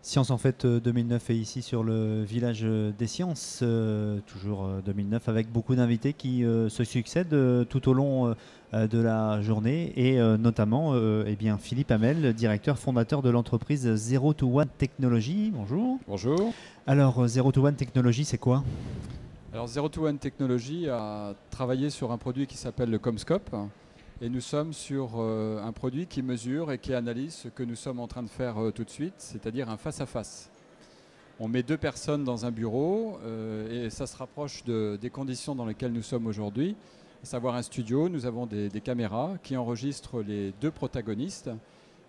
Science en Fête 2009 est ici sur le village des sciences, toujours 2009, avec beaucoup d'invités qui se succèdent tout au long de la journée et notamment eh bien, Philippe Hamel, directeur fondateur de l'entreprise Zero to One Technology. Bonjour. Bonjour. Alors Zero to One Technology, c'est quoi? Alors Zero to One Technology a travaillé sur un produit qui s'appelle le Comscope et nous sommes sur un produit qui mesure et qui analyse ce que nous sommes en train de faire tout de suite, c'est-à-dire un face-à-face. On met deux personnes dans un bureau et ça se rapproche des conditions dans lesquelles nous sommes aujourd'hui, à savoir un studio. Nous avons des caméras qui enregistrent les deux protagonistes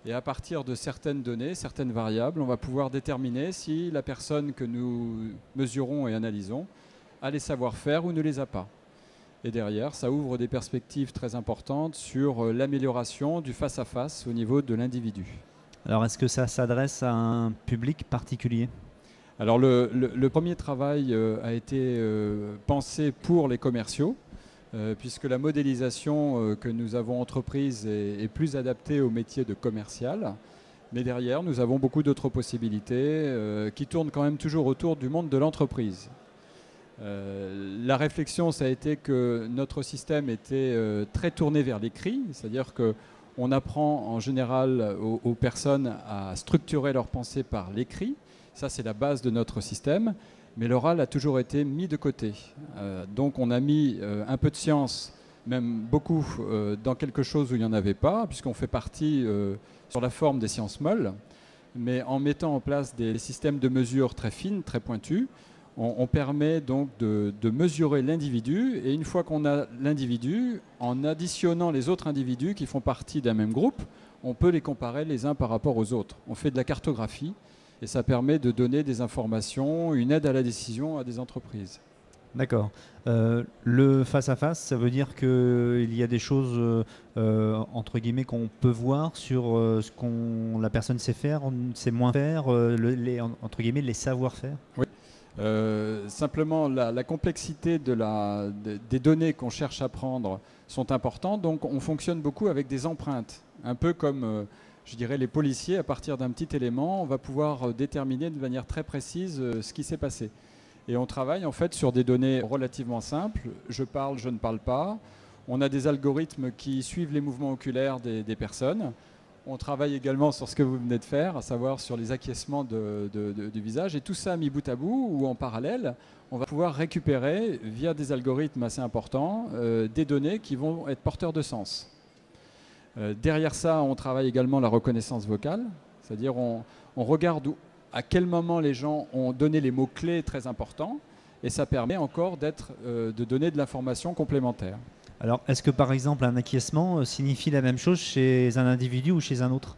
et à partir de certaines données, certaines variables, on va pouvoir déterminer si la personne que nous mesurons et analysons a les savoir-faire ou ne les a pas. Et derrière, ça ouvre des perspectives très importantes sur l'amélioration du face-à-face au niveau de l'individu. Alors est-ce que ça s'adresse à un public particulier? Alors le premier travail a été pensé pour les commerciaux, puisque la modélisation que nous avons entreprise est plus adaptée au métier de commercial. Mais derrière, nous avons beaucoup d'autres possibilités qui tournent quand même toujours autour du monde de l'entreprise. La réflexion, ça a été que notre système était très tourné vers l'écrit, c'est-à-dire qu'on apprend en général aux personnes à structurer leurs pensées par l'écrit. Ça, c'est la base de notre système, mais l'oral a toujours été mis de côté. Donc on a mis un peu de science, même beaucoup, dans quelque chose où il n'y en avait pas, puisqu'on fait partie sur la forme des sciences molles, mais en mettant en place des systèmes de mesure très fines, très pointus, on permet donc de mesurer l'individu, et une fois qu'on a l'individu, en additionnant les autres individus qui font partie d'un même groupe, on peut les comparer les uns par rapport aux autres. On fait de la cartographie et ça permet de donner des informations, une aide à la décision à des entreprises. D'accord. Le face-à-face, ça veut dire qu'il y a des choses, entre guillemets, qu'on peut voir sur ce qu'on la personne sait faire, sait moins faire, entre guillemets, les savoir-faire. Oui. Simplement, la complexité des données qu'on cherche à prendre sont importantes, donc on fonctionne beaucoup avec des empreintes, un peu comme, je dirais, les policiers. À partir d'un petit élément, on va pouvoir déterminer de manière très précise ce qui s'est passé. Et on travaille en fait sur des données relativement simples. Je parle, je ne parle pas. On a des algorithmes qui suivent les mouvements oculaires des personnes. On travaille également sur ce que vous venez de faire, à savoir sur les acquiescements du visage. Et tout ça mis bout à bout ou en parallèle, on va pouvoir récupérer, via des algorithmes assez importants, des données qui vont être porteurs de sens. Derrière ça, on travaille également la reconnaissance vocale, c'est-à-dire on regarde à quel moment les gens ont donné les mots-clés très importants, et ça permet encore de donner de l'information complémentaire. Alors, est-ce que par exemple un acquiescement signifie la même chose chez un individu ou chez un autre?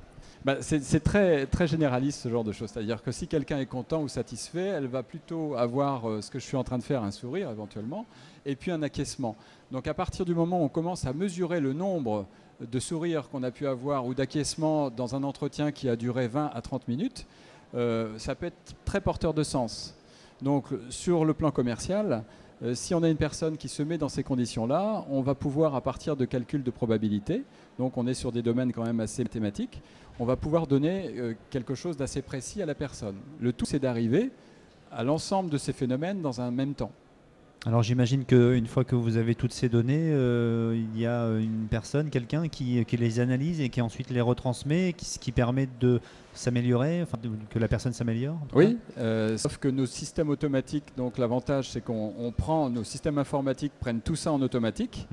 C'est très, très généraliste ce genre de choses. C'est-à-dire que si quelqu'un est content ou satisfait, elle va plutôt avoir ce que je suis en train de faire, un sourire éventuellement, et puis un acquiescement. Donc à partir du moment où on commence à mesurer le nombre de sourires qu'on a pu avoir ou d'acquiescements dans un entretien qui a duré 20 à 30 minutes, ça peut être très porteur de sens. Donc sur le plan commercial, si on a une personne qui se met dans ces conditions-là, on va pouvoir, à partir de calculs de probabilité, donc on est sur des domaines quand même assez mathématiques, on va pouvoir donner quelque chose d'assez précis à la personne. Le tout, c'est d'arriver à l'ensemble de ces phénomènes dans un même temps. Alors j'imagine qu'une fois que vous avez toutes ces données, il y a une personne, quelqu'un qui les analyse et qui ensuite les retransmet, ce qui permet de s'améliorer, enfin, que la personne s'améliore. Oui, sauf que nos systèmes automatiques, donc l'avantage c'est qu'on prend, nos systèmes informatiques prennent tout ça en automatique,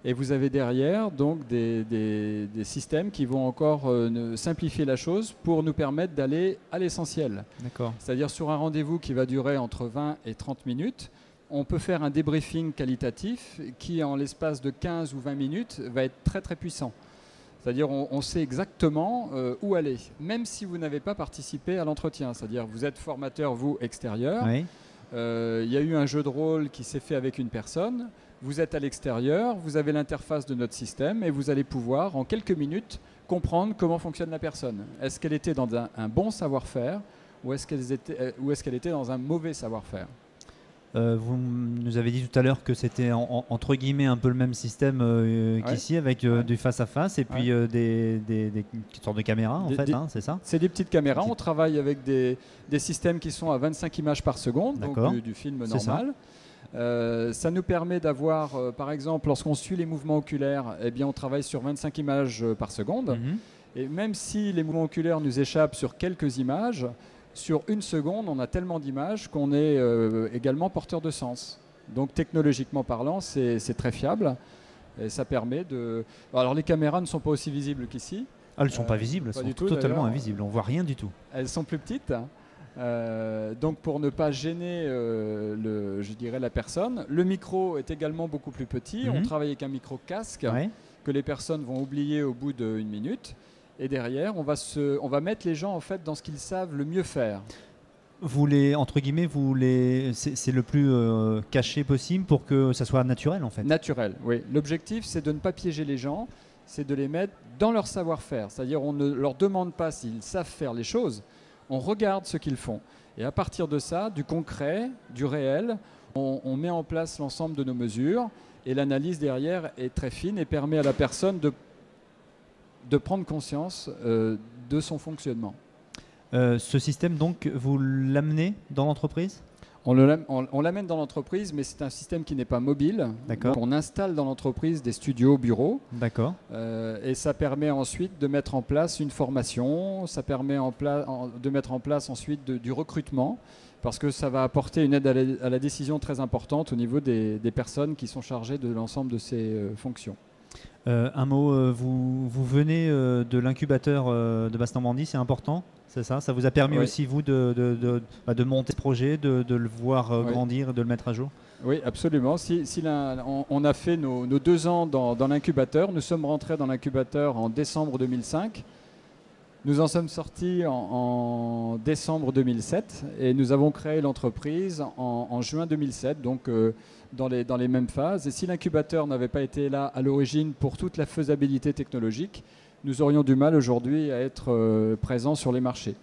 et vous avez derrière donc des systèmes qui vont encore simplifier la chose pour nous permettre d'aller à l'essentiel. D'accord. C'est-à-dire sur un rendez-vous qui va durer entre 20 et 30 minutes, on peut faire un débriefing qualitatif qui, en l'espace de 15 ou 20 minutes, va être très très puissant. C'est-à-dire on sait exactement où aller, même si vous n'avez pas participé à l'entretien. C'est-à-dire vous êtes formateur, vous, extérieur. Oui. Il y a eu un jeu de rôle qui s'est fait avec une personne. Vous êtes à l'extérieur, vous avez l'interface de notre système et vous allez pouvoir, en quelques minutes, comprendre comment fonctionne la personne. Est-ce qu'elle était dans un bon savoir-faire ou est-ce qu'elle était dans un mauvais savoir-faire ? Vous nous avez dit tout à l'heure que c'était entre guillemets un peu le même système qu'ici, avec du face-à-face et puis des sortes de caméras, en fait, c'est ça? C'est des petites caméras. On travaille avec des systèmes qui sont à 25 images par seconde, donc du film normal. Ça nous permet d'avoir, par exemple, lorsqu'on suit les mouvements oculaires, eh bien, on travaille sur 25 images par seconde. Et même si les mouvements oculaires nous échappent sur quelques images, sur une seconde, on a tellement d'images qu'on est également porteur de sens. Donc technologiquement parlant, c'est très fiable. Et ça permet de... Alors les caméras ne sont pas aussi visibles qu'ici. Ah, elles ne sont pas visibles, elles sont totalement invisibles. On ne voit rien du tout. Elles sont plus petites. Donc pour ne pas gêner je dirais la personne, le micro est également beaucoup plus petit. On travaille avec un micro casque que les personnes vont oublier au bout d'une minute. Et derrière, on va mettre les gens en fait dans ce qu'ils savent le mieux faire. Entre guillemets, c'est le plus caché possible pour que ça soit naturel, en fait. Naturel, oui. L'objectif, c'est de ne pas piéger les gens, c'est de les mettre dans leur savoir-faire. C'est-à-dire, on ne leur demande pas s'ils savent faire les choses, on regarde ce qu'ils font. Et à partir de ça, du concret, du réel, on met en place l'ensemble de nos mesures et l'analyse derrière est très fine et permet à la personne de prendre conscience de son fonctionnement. Ce système, donc, vous l'amenez dans l'entreprise ? On l'amène dans l'entreprise, mais c'est un système qui n'est pas mobile. Donc on installe dans l'entreprise des studios, bureaux. D'accord. Et ça permet ensuite de mettre en place une formation. Ça permet de mettre en place ensuite du recrutement, parce que ça va apporter une aide à la décision très importante au niveau des personnes qui sont chargées de l'ensemble de ces fonctions. Un mot, vous venez de l'incubateur de Basse-Normandie, c'est important, c'est ça? Ça vous a permis aussi, vous, de monter ce projet, de le voir grandir et de le mettre à jour? Oui, absolument. On a fait nos 2 ans dans l'incubateur. Nous sommes rentrés dans l'incubateur en décembre 2005. Nous en sommes sortis en décembre 2007 et nous avons créé l'entreprise en juin 2007, donc dans les mêmes phases. Et si l'incubateur n'avait pas été là à l'origine pour toute la faisabilité technologique, nous aurions du mal aujourd'hui à être présents sur les marchés.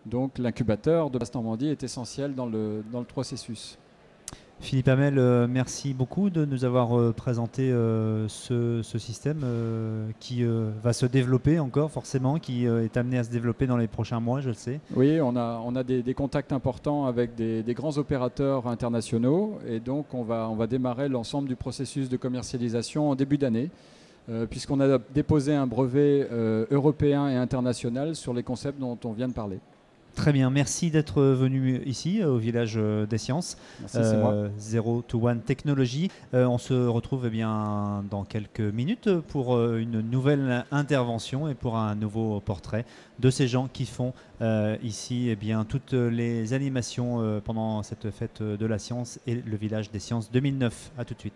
Donc l'incubateur de Basse-Normandie est essentiel dans le processus. Philippe Hamel, merci beaucoup de nous avoir présenté ce système qui va se développer encore forcément, qui est amené à se développer dans les prochains mois, je le sais. Oui, on a des contacts importants avec des grands opérateurs internationaux et donc on va démarrer l'ensemble du processus de commercialisation en début d'année puisqu'on a déposé un brevet européen et international sur les concepts dont on vient de parler. Très bien, merci d'être venu ici au village des sciences. Merci, c'est moi. 0 to 1 Technologies. On se retrouve dans quelques minutes pour une nouvelle intervention et pour un nouveau portrait de ces gens qui font ici toutes les animations pendant cette fête de la science et le village des sciences 2009. A tout de suite.